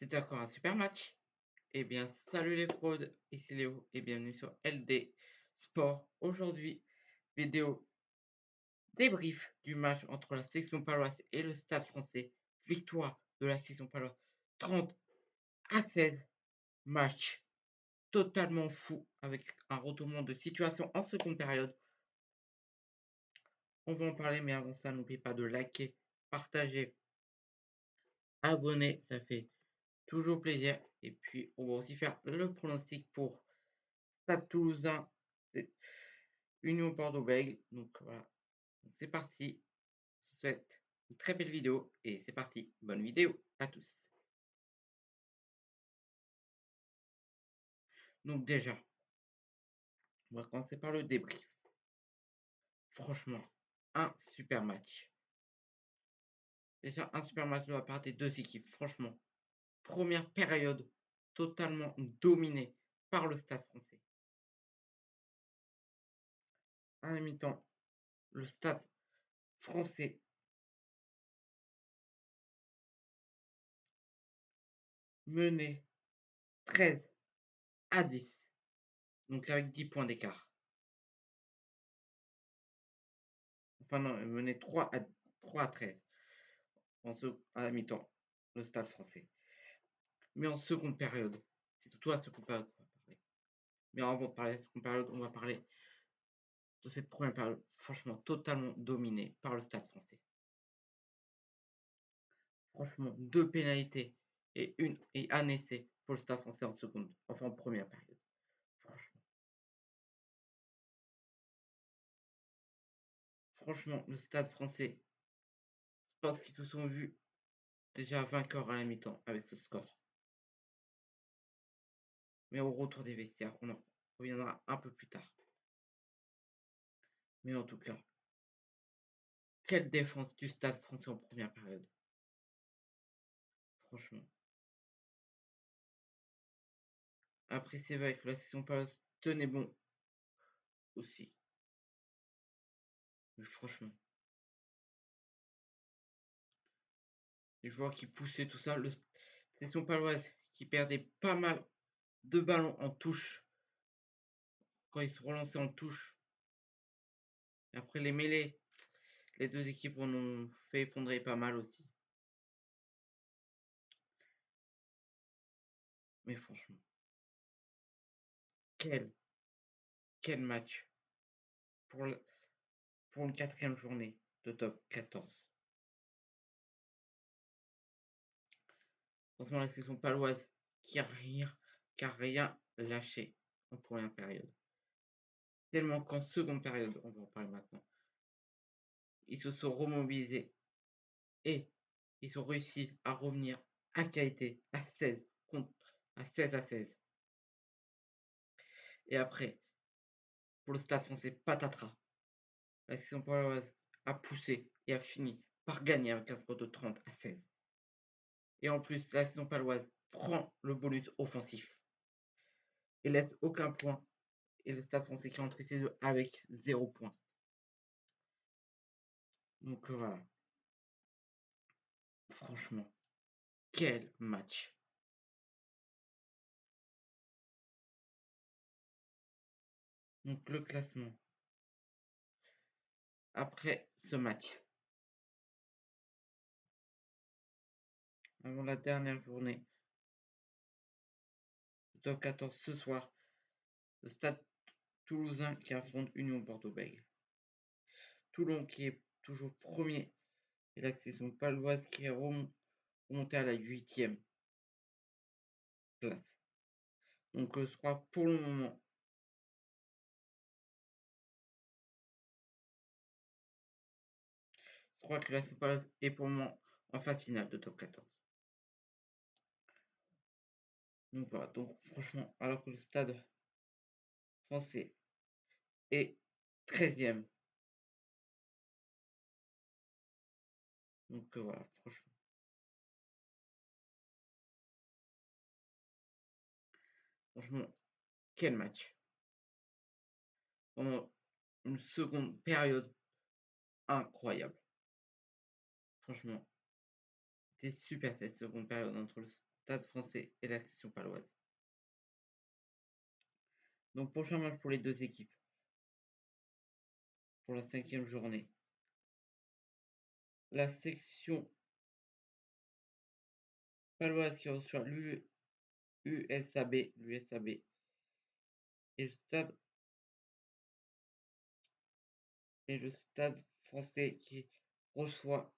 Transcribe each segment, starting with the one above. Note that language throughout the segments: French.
C'est encore un super match. Eh bien, salut les fraudes, ici Léo et bienvenue sur LD Sport. Aujourd'hui, vidéo débrief du match entre la section paloise et le Stade français. Victoire de la section paloise 30-16. Match totalement fou avec un retournement de situation en seconde période. On va en parler, mais avant ça, n'oubliez pas de liker, partager, abonner, ça fait toujours plaisir. Et puis, on va aussi faire le pronostic pour Stade Toulousain, Union Bordeaux-Bègles. Donc voilà, c'est parti. Je vous souhaite une très belle vidéo et c'est parti. Bonne vidéo à tous. Donc déjà, on va commencer par le débrief. Franchement, un super match. Déjà, un super match de la part des deux équipes. Franchement, première période totalement dominée par le Stade français. À la mi-temps, le Stade français menait 13-10. Donc avec 10 points d'écart. Enfin non, menait 3-13 à la mi-temps, le Stade français. Mais en seconde période, c'est surtout la seconde période qu'on va parler. Mais avant de parler de la seconde période, on va parler de cette première période, franchement totalement dominée par le Stade français. Franchement, 2 pénalités et un essai pour le Stade français en seconde, enfin en première période. Franchement, le Stade français, je pense qu'ils se sont vus déjà vainqueurs à la mi-temps avec ce score. Mais au retour des vestiaires, on en reviendra un peu plus tard. Mais en tout cas, quelle défense du Stade français en première période. Franchement. Après, c'est vrai que la section paloise tenait bon aussi. Mais franchement, les joueurs qui poussaient tout ça, la section paloise qui perdait pas mal de ballons en touche quand ils se relançaient en touche. Et après les mêlées, les deux équipes en ont fait effondrer pas mal aussi. Mais franchement, quel match pour, pour une quatrième journée de top 14. Franchement, la section paloise qui a rien lâché en première période. Tellement qu'en seconde période, on va en parler maintenant, ils se sont remobilisés et ils ont réussi à revenir à qualité à 16 à 16. Et après, pour le Stade français, patatras. La section paloise a poussé et a fini par gagner avec un score de 30-16. Et en plus, la section paloise prend le bonus offensif et laisse aucun point. Et le Stade français qui rentre ici avec 0 point. Donc voilà. Franchement, quel match. Donc le classement. Après ce match. Avant la dernière journée. Top 14 ce soir. Le Stade Toulousain qui affronte Union Bordeaux-Bègles. Toulon qui est toujours premier. Et la section paloise qui est remontée à la 8e place. Donc je crois pour le moment. Je crois que la section paloise est pour le moment en phase finale de top 14. Donc voilà, donc franchement, alors que le Stade français est 13e. Donc voilà, franchement, quel match. Pendant une seconde période incroyable. Franchement, C'était super cette seconde période entre le Stade français et la section paloise. Donc prochain match pour les deux équipes. Pour la 5e journée. La section paloise qui reçoit l'USAB et le Stade français qui reçoit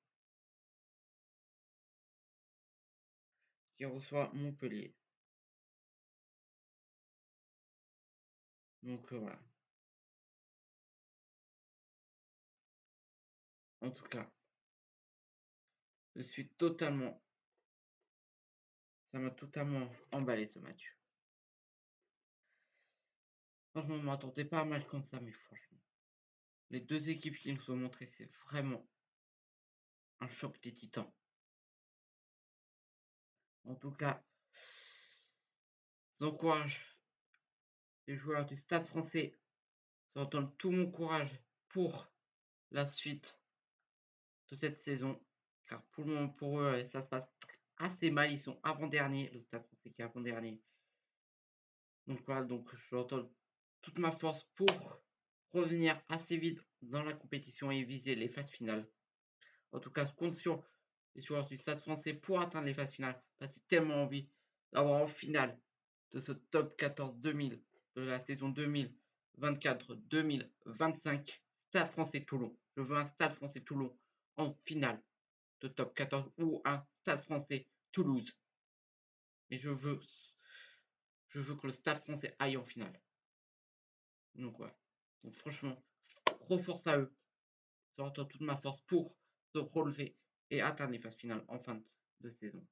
Montpellier. Donc voilà. En tout cas, je suis totalement. Ça m'a totalement emballé ce match. Franchement, je ne m'attendais pas à un match comme ça, mais franchement. Les deux équipes qui nous ont montré, c'est vraiment un choc des titans. En tout cas, j'encourage les joueurs du Stade français. Ça donne tout mon courage pour la suite de cette saison. Car pour le moment, pour eux, ça se passe assez mal. Ils sont avant-dernier, le Stade français qui est avant-dernier. Donc voilà, donc je donne toute ma force pour revenir assez vite dans la compétition et viser les phases finales. En tout cas, je compte sur les joueurs du Stade français pour atteindre les phases finales. Parce que j'ai tellement envie d'avoir en finale de ce top 14 2000 de la saison 2024-2025 Stade français Toulon. Je veux un Stade français Toulon en finale de top 14 ou un Stade français Toulouse. Et je veux que le Stade français aille en finale. Donc ouais. Donc franchement, gros force à eux. Je retourne toute ma force pour se relever et atteindre les phases finales en fin de saison.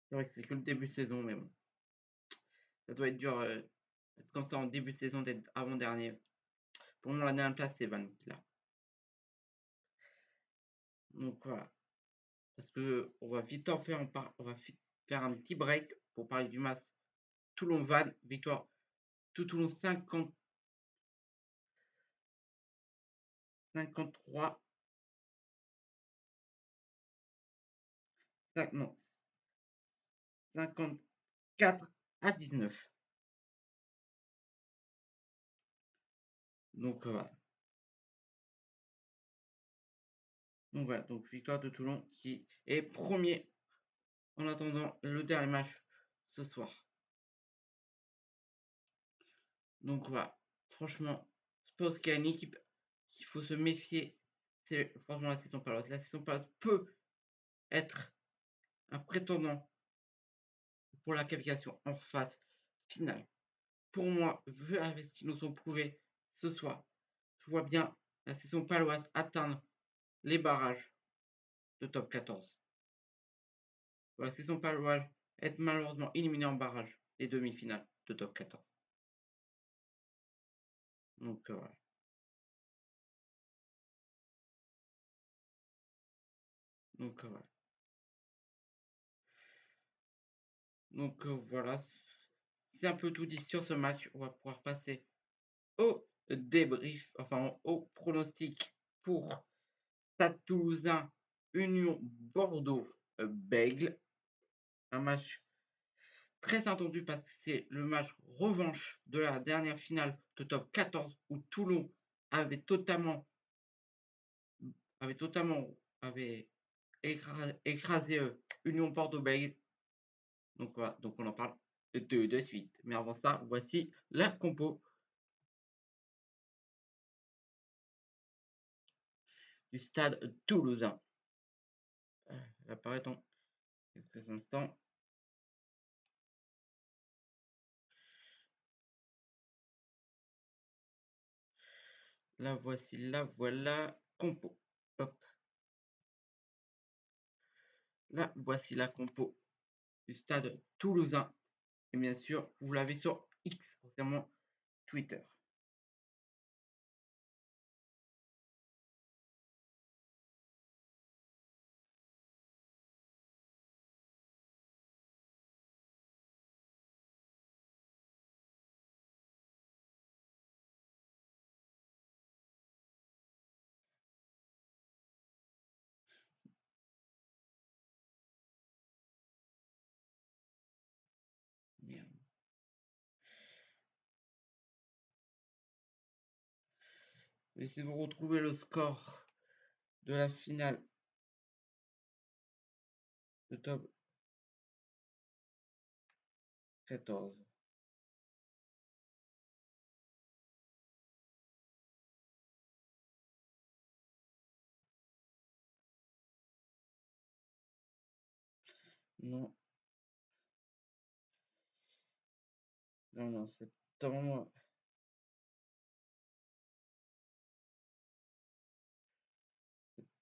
C'est vrai que c'est que le début de saison, mais bon. Ça doit être dur d'être comme ça en début de saison, d'être avant-dernier. Pour moi, la dernière place, c'est Van qui l'a. Donc voilà. Parce que on va vite en faire, on va vite faire un petit break pour parler du match Toulon-Van. Victoire tout Toulon 53 non, 54-19. Donc voilà. Donc voilà, donc victoire de Toulon qui est premier en attendant le dernier match ce soir. Donc voilà, franchement, je pense qu'il y a une équipe qu'il faut se méfier. C'est franchement la saison paloise. La saison paloise peut être un prétendant pour la qualification en phase finale. Pour moi, vu avec ce qu'ils nous ont prouvé ce soir, je vois bien la saison paloise atteindre les barrages de top 14. La saison paloise être malheureusement éliminée en barrage des demi-finales de top 14. Donc voilà. Donc voilà. Donc voilà. C'est un peu tout dit sur ce match. On va pouvoir passer au débrief, enfin au pronostic pour Stade Toulousain Union Bordeaux Bègle. Un match très attendu parce que c'est le match revanche de la dernière finale de top 14 où Toulon avait totalement avait écrasé Union Bordeaux-Bègles. Donc voilà, donc on en parle de suite. Mais avant ça, voici la compo du Stade Toulousain. Elle apparaît dans quelques instants. La voici, la voilà, compo. Hop. Là, voici la compo du Stade Toulousain. Et bien sûr, vous l'avez sur X, forcément Twitter. Je vais essayer de retrouver le score de la finale de top 14. Non, non, septembre.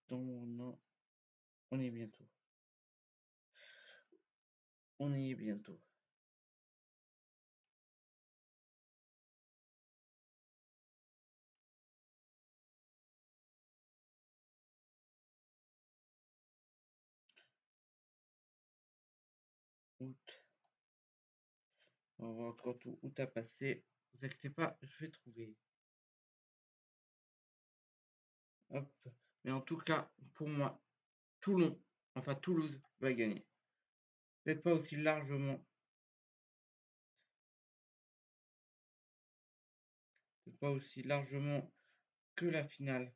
Septembre, non. On y est bientôt. On y est bientôt. Août. On va voir encore tout où t'as passé. Vous inquiétez pas, je vais trouver. Hop. Mais en tout cas, pour moi, Toulon, enfin Toulouse, va gagner. Peut-être pas aussi largement. Peut-être pas aussi largement que la finale.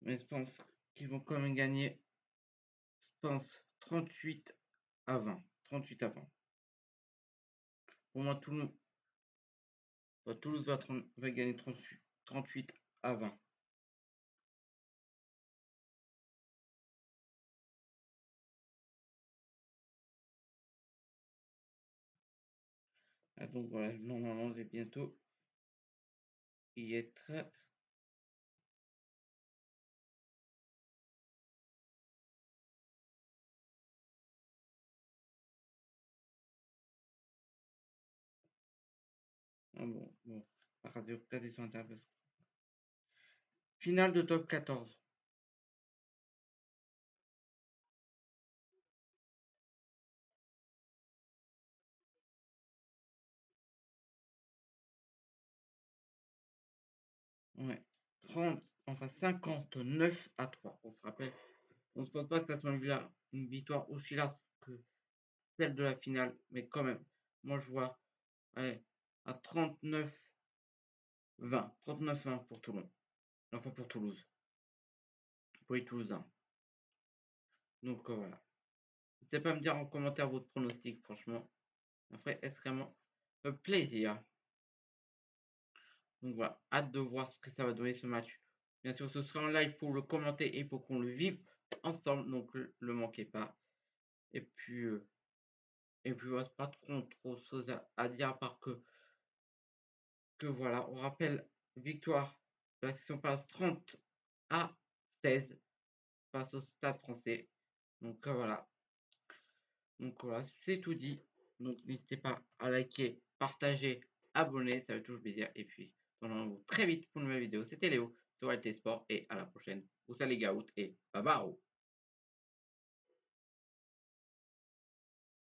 Mais je pense qu'ils vont quand même gagner. Je pense 38-20. 38-20. Pour moi, Toulouse va gagner 38-20. Ah, donc voilà, normalement, je vais bientôt y être. Ah bon. Radio regarder sur Internet. Finale de top 14. Ouais. 59-3. On se rappelle. On ne se pense pas que ça soit une victoire aussi large que celle de la finale. Mais quand même. Moi, je vois à 39-20. 39-20 pour Toulon. Enfin, pour Toulouse. Pour les Toulousains. Donc voilà. N'hésitez pas à me dire en commentaire votre pronostic, franchement. Ça ferait extrêmement plaisir. Donc voilà, hâte de voir ce que ça va donner ce match. Bien sûr, ce sera en live pour le commenter et pour qu'on le vive ensemble. Donc le manquez pas. Et puis, voilà, pas trop de choses à dire à part que voilà, on rappelle victoire de la section passe 30-16 face au Stade français. Donc voilà. Donc voilà, c'est tout dit. Donc n'hésitez pas à liker, partager, abonner, ça fait toujours plaisir. Et puis, on se retrouve très vite pour une nouvelle vidéo. C'était Léo sur LT Sport et à la prochaine. Vous les gars et bye bye.